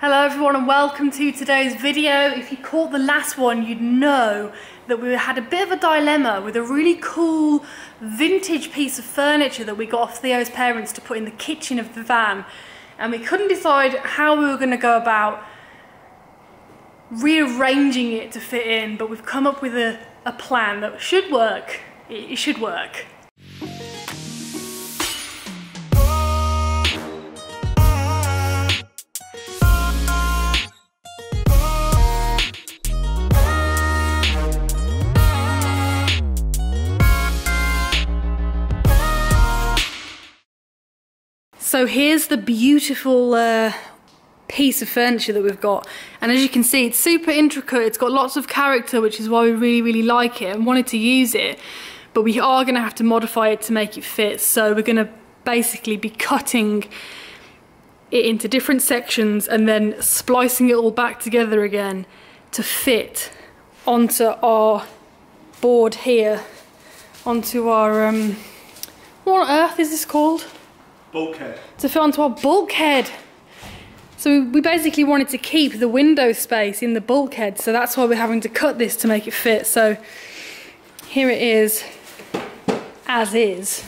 Hello everyone and welcome to today's video. If you caught the last one, you'd know that we had a bit of a dilemma with a really cool vintage piece of furniture that we got off Theo's parents to put in the kitchen of the van, and we couldn't decide how we were going to go about rearranging it to fit in, but we've come up with a plan that should work. It should work. So here's the beautiful piece of furniture that we've got, and as you can see, it's super intricate. It's got lots of character, which is why we really like it and wanted to use it, but we are going to have to modify it to make it fit. So we're going to basically be cutting it into different sections and then splicing it all back together again to fit onto our board here, onto our what on earth is this called? Bulkhead. To fit onto our bulkhead. So we basically wanted to keep the window space in the bulkhead, so that's why we're having to cut this to make it fit. So here it is, as is.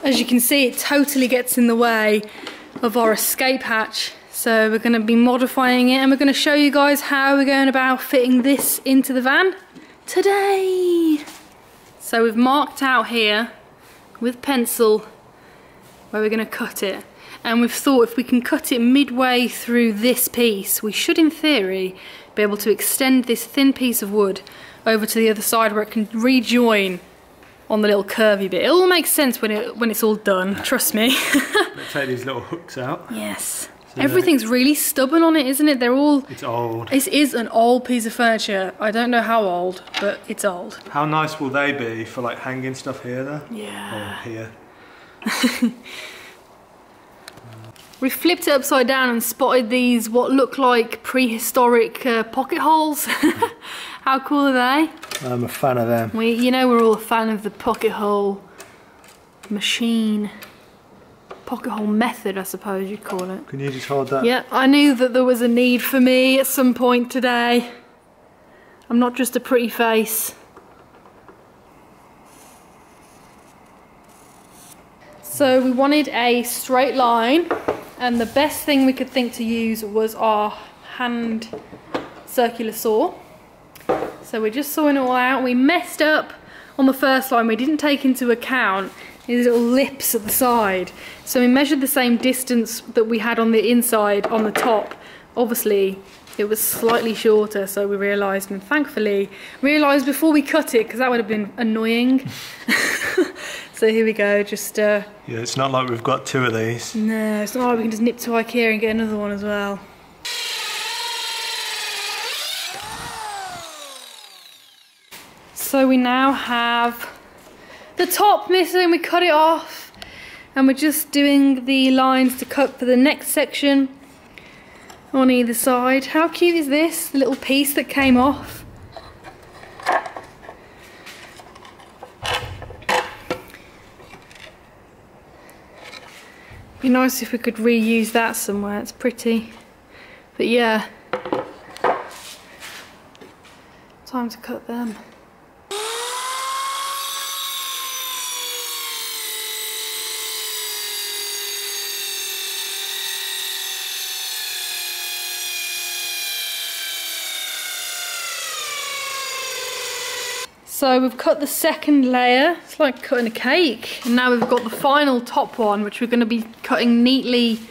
As you can see, it totally gets in the way of our escape hatch. So we're going to be modifying it, and we're going to show you guys how we're going about fitting this into the van today. So we've marked out here with pencil where we're going to cut it, and we've thought if we can cut it midway through this piece, we should in theory be able to extend this thin piece of wood over to the other side where it can rejoin on the little curvy bit. It all makes sense when it's all done, trust me. Let's take these little hooks out. Yes. So everything's really stubborn on it, isn't it? They're all... It's old. It is an old piece of furniture. I don't know how old, but it's old. How nice will they be for like hanging stuff here though? Yeah. Or here. We flipped it upside down and spotted these what look like prehistoric pocket holes. How cool are they? I'm a fan of them. You know, we're all a fan of the pocket hole machine. Pocket hole method, I suppose you'd call it. Can you just hold that? Yeah, I knew that there was a need for me at some point today. I'm not just a pretty face. So we wanted a straight line, and the best thing we could think to use was our hand circular saw. So we're just sawing it all out. We messed up on the first line. We didn't take into account these little lips at the side. So we measured the same distance that we had on the inside on the top. Obviously it was slightly shorter, so we realised, and thankfully realised before we cut it, because that would have been annoying. So here we go, just... yeah, it's not like we've got two of these. No, it's not like we can just nip to IKEA and get another one as well. So we now have the top missing, we cut it off, and we're just doing the lines to cut for the next section on either side. How cute is this, the little piece that came off? Be nice if we could reuse that somewhere, it's pretty. But yeah, time to cut them. So we've cut the second layer, it's like cutting a cake, and now we've got the final top one, which we're going to be cutting neatly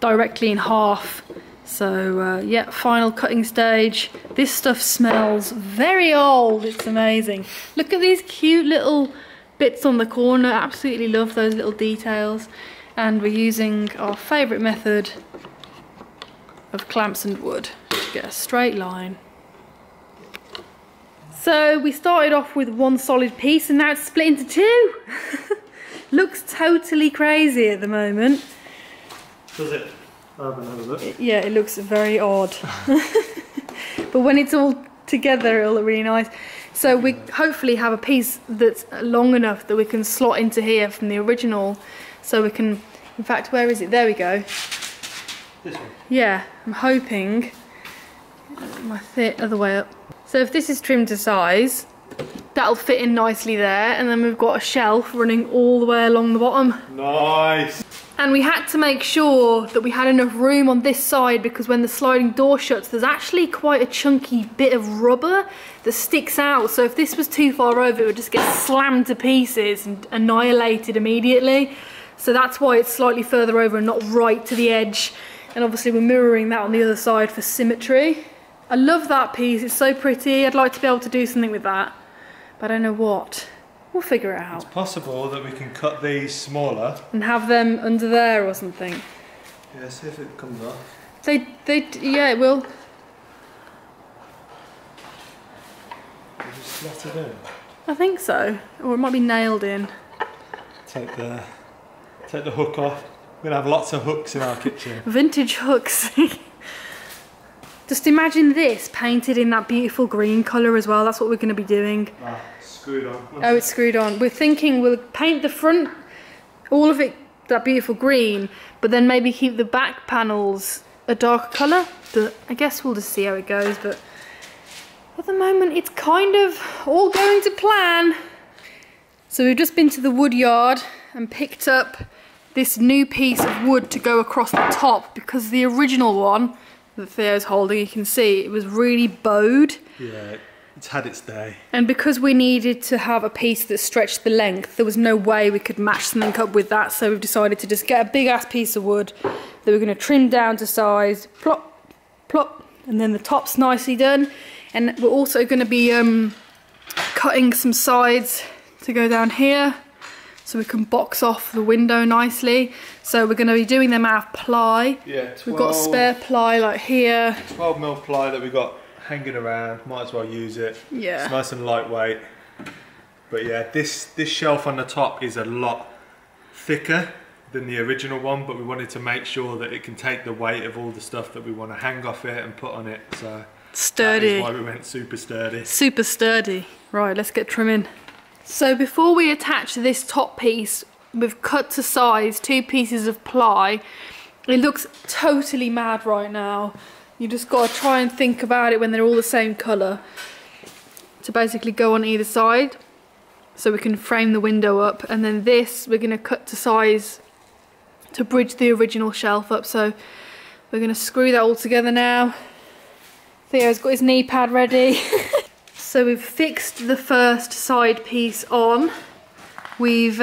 directly in half. So yeah, final cutting stage. This stuff smells very old, it's amazing. Look at these cute little bits on the corner, absolutely love those little details. And we're using our favourite method of clamps and wood to get a straight line. So we started off with one solid piece and now it's split into two. Looks totally crazy at the moment. Does it? I'll have another look. Yeah, it looks very odd. But when it's all together it'll look really nice. So we hopefully have a piece that's long enough that we can slot into here from the original. So we can, in fact, where is it? There we go. This one? Yeah, I'm hoping. My other way up. So if this is trimmed to size, that'll fit in nicely there, and then we've got a shelf running all the way along the bottom. Nice! And we had to make sure that we had enough room on this side, because when the sliding door shuts, there's actually quite a chunky bit of rubber that sticks out. So if this was too far over, it would just get slammed to pieces and annihilated immediately. So that's why it's slightly further over and not right to the edge. And obviously we're mirroring that on the other side for symmetry. I love that piece, it's so pretty. I'd like to be able to do something with that, but I don't know what. We'll figure it out. It's possible that we can cut these smaller and have them under there or something. Yeah, see if it comes off. Yeah, it will. Just slot it in. I think so, or it might be nailed in. Take the hook off. We're gonna have lots of hooks in our kitchen. Vintage hooks. Just imagine this painted in that beautiful green colour as well. That's what we're going to be doing. Ah, screwed on. Oh, it's screwed on. We're thinking we'll paint the front, all of it, that beautiful green, but then maybe keep the back panels a darker colour. I guess we'll just see how it goes, but at the moment it's kind of all going to plan. So we've just been to the wood yard and picked up this new piece of wood to go across the top, because the original one that Theo's holding, you can see it was really bowed. Yeah, it's had its day. And because we needed to have a piece that stretched the length, there was no way we could match something up with that, so we've decided to just get a big ass piece of wood that we're going to trim down to size, plop, plop, and then the top's nicely done. And we're also going to be cutting some sides to go down here, so we can box off the window nicely. So we're going to be doing them out of ply. Yeah, 12, we've got spare ply like here. 12mm ply that we got hanging around. Might as well use it. Yeah. It's nice and lightweight. But yeah, this shelf on the top is a lot thicker than the original one, but we wanted to make sure that it can take the weight of all the stuff that we want to hang off it and put on it. So sturdy. That is why we went super sturdy. Super sturdy. Right, let's get trimming. So before we attach this top piece, we've cut to size 2 pieces of ply. It looks totally mad right now. You just got to try and think about it when they're all the same colour, to basically go on either side so we can frame the window up. And then this we're going to cut to size to bridge the original shelf up. So we're going to screw that all together now. Theo's got his knee pad ready. So we've fixed the first side piece on. We've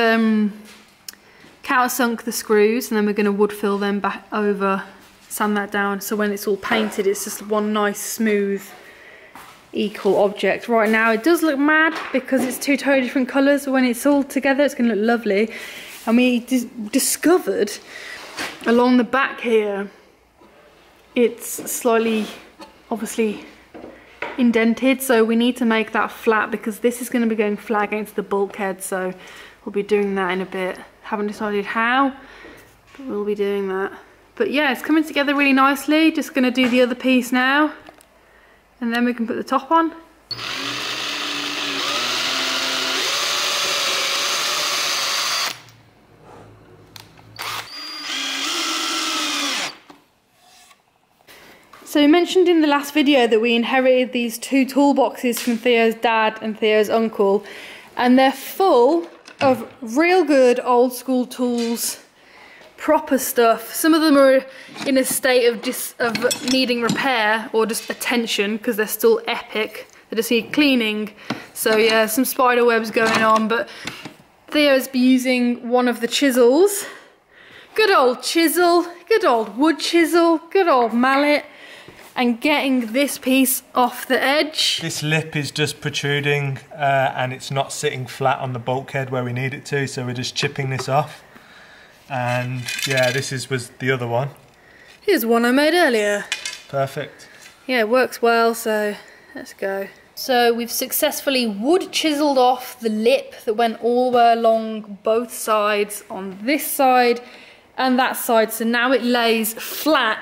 countersunk the screws, and then we're going to wood fill them back over, sand that down, so when it's all painted it's just one nice smooth equal object. Right now it does look mad because it's 2 totally different colours, but when it's all together it's going to look lovely. And we discovered along the back here it's slightly obviously indented, so we need to make that flat because this is going to be going flat against the bulkhead, so we'll be doing that in a bit. Haven't decided how, but we'll be doing that. But yeah, it's coming together really nicely. Just going to do the other piece now, and then we can put the top on. So we mentioned in the last video that we inherited these 2 toolboxes from Theo's dad and Theo's uncle, and they're full of real good old school tools, proper stuff. Some of them are in a state of needing repair or just attention because they're still epic. They just need cleaning. So yeah, some spider webs going on, but Theo's using one of the chisels. Good old chisel, good old wood chisel, good old mallet. And getting this piece off the edge. This lip is just protruding and it's not sitting flat on the bulkhead where we need it to, so we're just chipping this off. And yeah, this was the other one. Here's one I made earlier. Perfect. Yeah, it works well, so let's go. So we've successfully wood chiseled off the lip that went all the way along both sides on this side and that side. So now it lies flat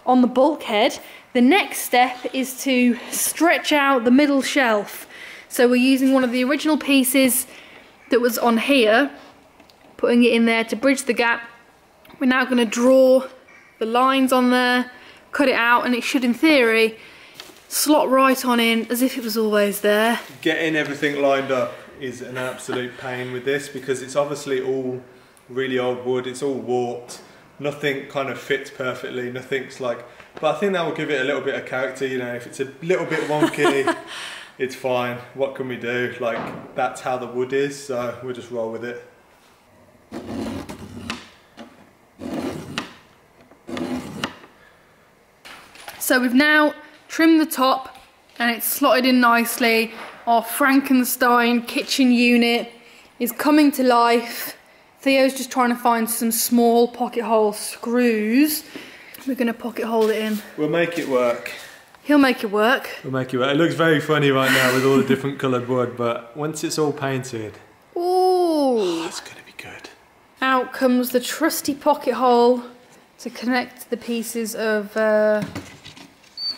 on the bulkhead. The next step is to stretch out the middle shelf. So we're using one of the original pieces that was on here, putting it in there to bridge the gap. We're now going to draw the lines on there, cut it out, and it should, in theory, slot right on in as if it was always there. Getting everything lined up is an absolute pain with this because it's obviously all really old wood, it's all warped, nothing kind of fits perfectly, nothing's like, but I think that will give it a little bit of character, you know. If it's a little bit wonky, it's fine, what can we do, like that's how the wood is, so we'll just roll with it. So we've now trimmed the top and it's slotted in nicely. Our Frankenstein kitchen unit is coming to life. Theo's just trying to find some small pocket hole screws. We're going to pocket hole it in. We'll make it work. He'll make it work. We'll make it work. It looks very funny right now with all the different coloured wood, but once it's all painted, ooh, it's going to be good. Out comes the trusty pocket hole to connect the pieces of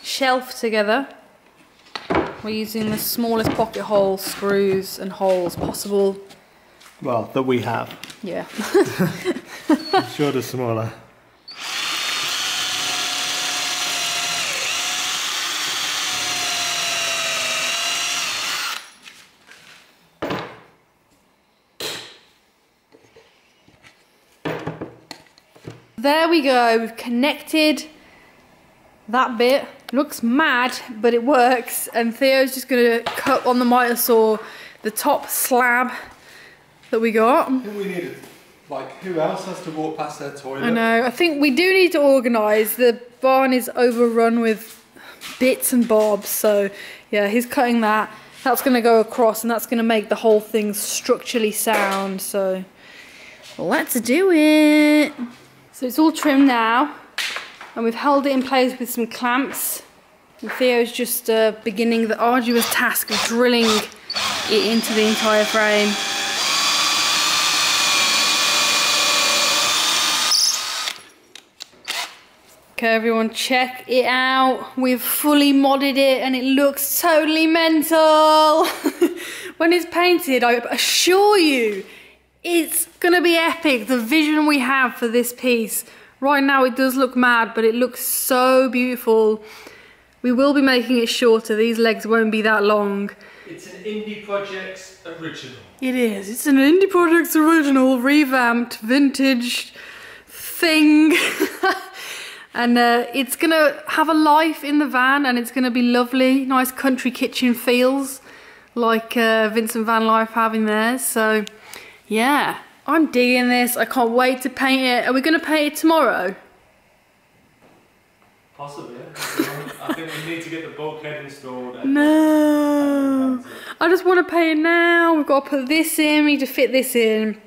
shelf together. We're using the smallest pocket hole screws and holes possible. Well, that we have. Yeah. I'm sure they're smaller. There we go, we've connected that bit. Looks mad, but it works. And Theo's just gonna cut on the miter saw the top slab that we got. I think we need, like, who else has to walk past their toilet? I know, I think we do need to organise. The barn is overrun with bits and bobs, so yeah, he's cutting that. That's gonna go across and that's gonna make the whole thing structurally sound, so let's do it. So it's all trimmed now, and we've held it in place with some clamps. And Theo's just beginning the arduous task of drilling it into the entire frame. Okay, everyone, check it out. We've fully modded it, and it looks totally mental. When it's painted, I assure you, it's gonna be epic, the vision we have for this piece. Right now it does look mad, but it looks so beautiful. We will be making it shorter, these legs won't be that long. It's an Indie Projects original. It is, it's an Indie Projects original, revamped, vintage thing. And it's gonna have a life in the van, and it's gonna be lovely, nice country kitchen feels, like Vincent Van Life having theirs, so yeah, I'm digging this. I can't wait to paint it. Are we going to paint it tomorrow? Possibly, yeah. I think we need to get the bulkhead installed. No, I just want to paint it now. We've got to put this in, we need to fit this in.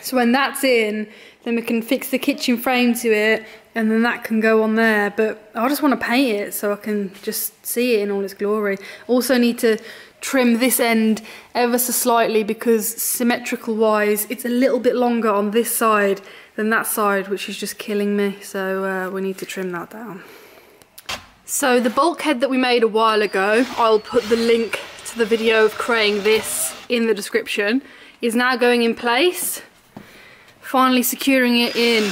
So when that's in, then we can fix the kitchen frame to it, and then that can go on there. But I just want to paint it so I can just see it in all its glory. Also need to trim this end ever so slightly because symmetrical wise it's a little bit longer on this side than that side, which is just killing me, so we need to trim that down. So the bulkhead that we made a while ago, I'll put the link to the video of creating this in the description, is now going in place, finally securing it in.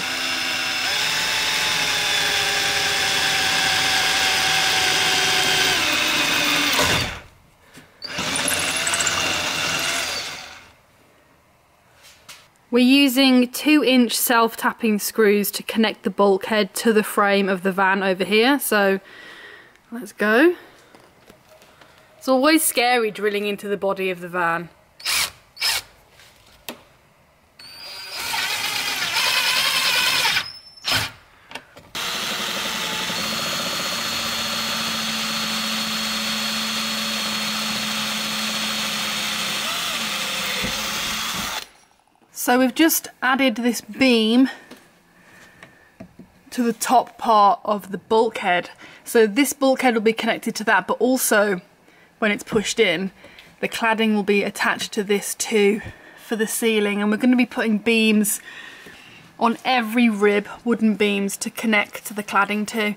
We're using 2-inch self-tapping screws to connect the bulkhead to the frame of the van over here, so let's go. It's always scary drilling into the body of the van. So we've just added this beam to the top part of the bulkhead. So this bulkhead will be connected to that, but also when it's pushed in, the cladding will be attached to this too for the ceiling. And we're going to be putting beams on every rib, wooden beams, to connect to the cladding too.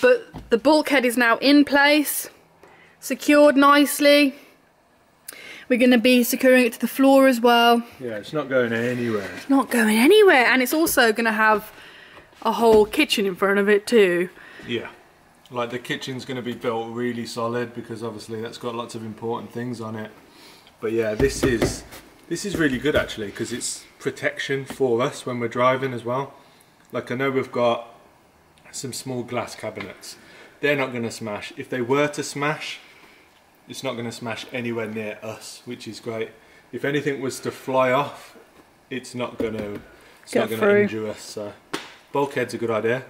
But the bulkhead is now in place, secured nicely. We're going to be securing it to the floor as well. Yeah, it's not going anywhere. It's not going anywhere, and it's also going to have a whole kitchen in front of it too. Yeah, like the kitchen's going to be built really solid because obviously that's got lots of important things on it. But yeah, this is really good actually because it's protection for us when we're driving as well. Like I know we've got some small glass cabinets. They're not going to smash. If they were to smash, it's not going to smash anywhere near us, which is great. If anything was to fly off, it's not going to injure us. So bulkhead's a good idea.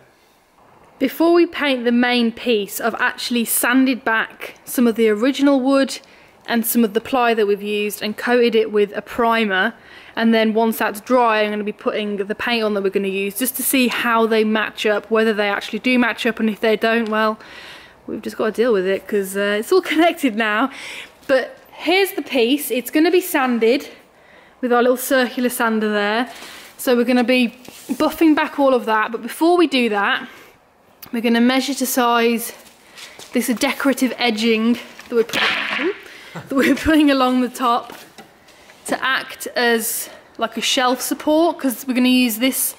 Before we paint the main piece, I've actually sanded back some of the original wood and some of the ply that we've used and coated it with a primer, and then once that's dry I'm going to be putting the paint on that we're going to use just to see how they match up, whether they actually do match up, and if they don't, well, we've just got to deal with it because it's all connected now. But here's the piece. It's going to be sanded with our little circular sander there, so we're going to be buffing back all of that. But before we do that, we're going to measure to size this decorative edging that we're putting along the top to act as like a shelf support, because we're going to use this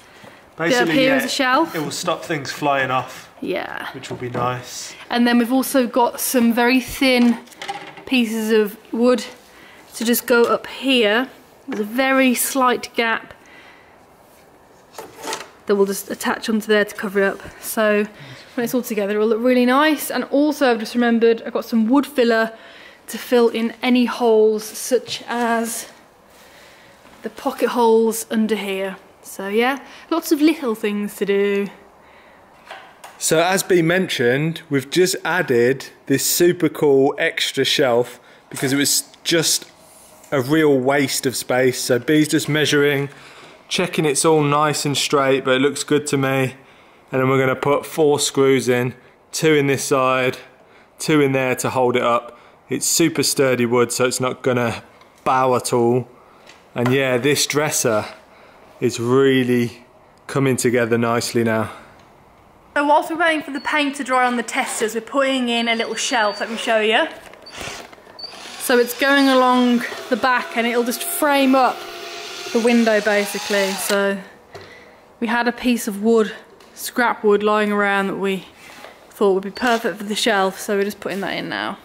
bit up here as a shelf. It will stop things flying off. Yeah. Which will be nice. And then we've also got some very thin pieces of wood to just go up here. There's a very slight gap that we'll just attach onto there to cover it up. So when it's all together, it will look really nice. And also I've just remembered I've got some wood filler to fill in any holes, such as the pocket holes under here. So yeah, lots of little things to do. So as Bea mentioned, we've just added this super cool extra shelf because it was just a real waste of space. So Bea's just measuring, checking it's all nice and straight, but it looks good to me. And then we're going to put 4 screws in, 2 in this side, 2 in there to hold it up. It's super sturdy wood, so it's not going to bow at all. And yeah, this dresser is really coming together nicely now. So whilst we're waiting for the paint to dry on the testers, we're putting in a little shelf. Let me show you. So it's going along the back and it'll just frame up the window basically. So we had a piece of wood, scrap wood, lying around that we thought would be perfect for the shelf, so we're just putting that in now.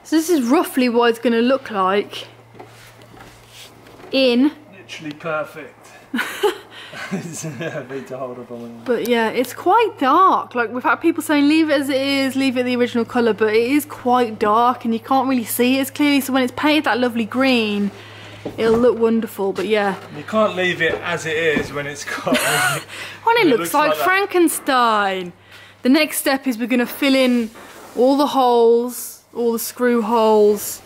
So this is roughly what it's going to look like in... Literally perfect. To hold up on. But yeah, it's quite dark. Like, we've had people saying leave it as it is, leave it the original colour, but it is quite dark and you can't really see it as clearly. So when it's painted that lovely green, it'll look wonderful. But yeah, you can't leave it as it is when it's got when it looks like Frankenstein. The next step is we're going to fill in all the holes, all the screw holes,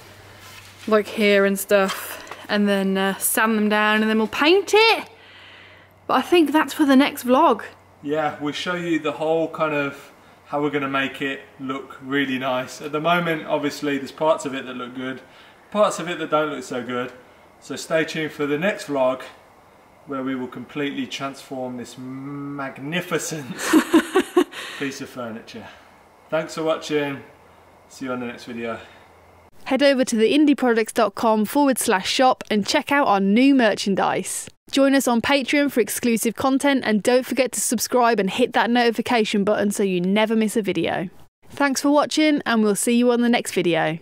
like here and stuff, and then sand them down, and then we'll paint it. But I think that's for the next vlog. Yeah, we'll show you the whole kind of how we're going to make it look really nice. At the moment, obviously, there's parts of it that look good, parts of it that don't look so good. So stay tuned for the next vlog where we will completely transform this magnificent piece of furniture. Thanks for watching. See you on the next video. Head over to theindyprojects.com/shop and check out our new merchandise. Join us on Patreon for exclusive content, and don't forget to subscribe and hit that notification button so you never miss a video. Thanks for watching, and we'll see you on the next video.